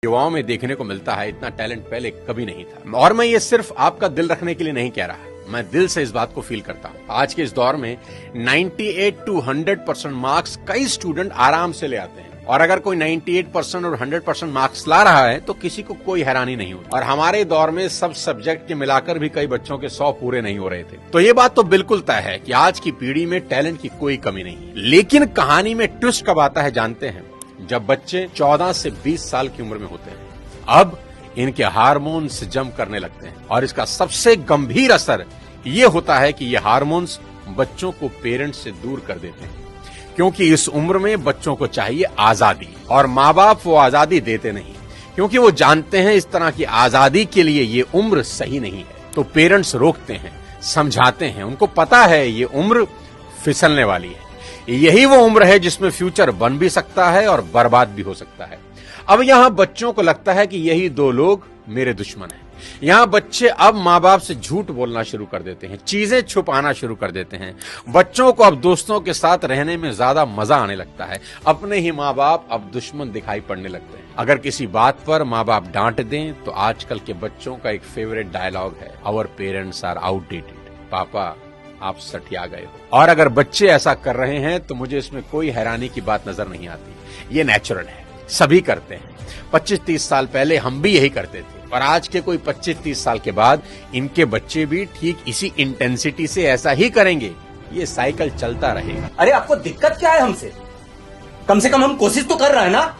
युवाओं में देखने को मिलता है, इतना टैलेंट पहले कभी नहीं था। और मैं ये सिर्फ आपका दिल रखने के लिए नहीं कह रहा, मैं दिल से इस बात को फील करता हूँ। आज के इस दौर में 98 to 100% मार्क्स कई स्टूडेंट आराम से ले आते हैं, और अगर कोई 98% और 100% मार्क्स ला रहा है तो किसी को कोई हैरानी नहीं होती। और हमारे दौर में सब सब्जेक्ट के मिलाकर भी कई बच्चों के 100 पूरे नहीं हो रहे थे। तो ये बात तो बिल्कुल तय है कि आज की पीढ़ी में टैलेंट की कोई कमी नहीं है। लेकिन कहानी में ट्विस्ट कब आता है जानते हैं? जब बच्चे 14 से 20 साल की उम्र में होते हैं। अब इनके हार्मोन्स जंप करने लगते हैं, और इसका सबसे गंभीर असर ये होता है कि ये हार्मोन्स बच्चों को पेरेंट्स से दूर कर देते हैं, क्योंकि इस उम्र में बच्चों को चाहिए आजादी, और माँ बाप वो आजादी देते नहीं, क्योंकि वो जानते हैं इस तरह की आजादी के लिए ये उम्र सही नहीं है। तो पेरेंट्स रोकते हैं, समझाते हैं, उनको पता है ये उम्र फिसलने वाली है, यही वो उम्र है जिसमें फ्यूचर बन भी सकता है और बर्बाद भी हो सकता है। अब यहां बच्चों को लगता है कि यही दो लोग मेरे दुश्मन हैं। यहां बच्चे अब माँ बाप से झूठ बोलना शुरू कर देते हैं, चीजें छुपाना शुरू कर देते हैं। बच्चों को अब दोस्तों के साथ रहने में ज्यादा मजा आने लगता है, अपने ही माँ बाप अब दुश्मन दिखाई पड़ने लगते हैं। अगर किसी बात पर माँ बाप डांट दें तो आजकल के बच्चों का एक फेवरेट डायलॉग है, आवर पेरेंट्स आर आउटडेटेड। पापा आप सठिया गए हो। और अगर बच्चे ऐसा कर रहे हैं तो मुझे इसमें कोई हैरानी की बात नजर नहीं आती। ये नेचुरल है, सभी करते हैं। 25-30 साल पहले हम भी यही करते थे, और आज के कोई 25-30 साल के बाद इनके बच्चे भी ठीक इसी इंटेंसिटी से ऐसा ही करेंगे। ये साइकिल चलता रहेगा। अरे आपको दिक्कत क्या है हमसे? कम से कम हम कोशिश तो कर रहे हैं ना।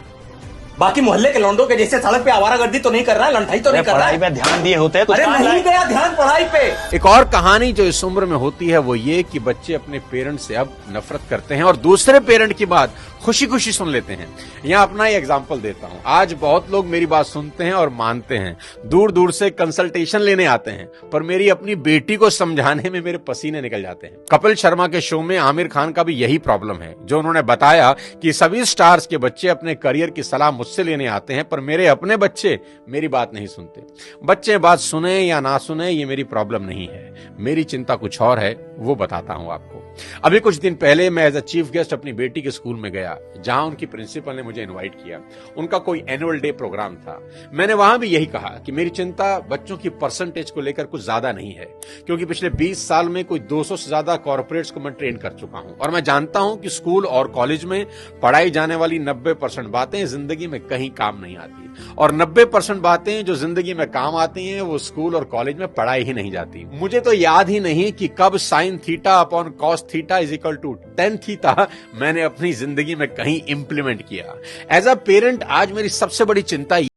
बाकी मोहल्ले के लौंडों के जैसे सड़क पे आवारागर्दी तो नहीं कर रहा है, लंठाई तो नहीं कर रहा है। पढ़ाई पे ध्यान दिए होते हैं तो अरे नहीं गया ध्यान पढ़ाई पे। एक और कहानी जो इस उम्र में होती है वो ये कि बच्चे अपने पेरेंट से अब नफरत करते हैं और दूसरे पेरेंट की बात खुशी खुशी सुन लेते हैं। यहाँ अपना ही एग्जाम्पल देता हूँ। आज बहुत लोग मेरी बात सुनते हैं और मानते हैं, दूर दूर से कंसल्टेशन लेने आते हैं, पर मेरी अपनी बेटी को समझाने में मेरे पसीने निकल जाते हैं। कपिल शर्मा के शो में आमिर खान का भी यही प्रॉब्लम है, जो उन्होंने बताया कि सभी स्टार्स के बच्चे अपने करियर की सलाह मुझसे लेने आते हैं, पर मेरे अपने बच्चे मेरी बात नहीं सुनते। बच्चे बात सुने या ना सुने ये मेरी प्रॉब्लम नहीं है, मेरी चिंता कुछ और है, वो बताता हूं आपको। अभी कुछ दिन पहले मैं एज अ चीफ गेस्ट अपनी बेटी के स्कूल में गया, जहां उनकी प्रिंसिपल ने मुझे इनवाइट किया। उनका कोई एनुअल डे प्रोग्राम था। मैंने वहां भी यही कहा कि मेरी चिंता बच्चों की परसेंटेज को लेकर कुछ ज्यादा नहीं है, क्योंकि पिछले 20 साल में कोई 200 से ज्यादा कॉर्पोरेट्स को मैं ट्रेन कर चुका हूं, और मैं जानता हूं कि स्कूल और कॉलेज में पढ़ाई जाने वाली 90% बातें जिंदगी में कहीं काम नहीं आती, और 90% बातें जो जिंदगी में काम आती हैं वो स्कूल और कॉलेज में पढ़ाई ही नहीं जाती। मुझे तो याद ही नहीं कि कब sine theta upon cos theta is equal to ten theta मैंने अपनी जिंदगी में कहीं इंप्लीमेंट किया। एज अ पेरेंट आज मेरी सबसे बड़ी चिंता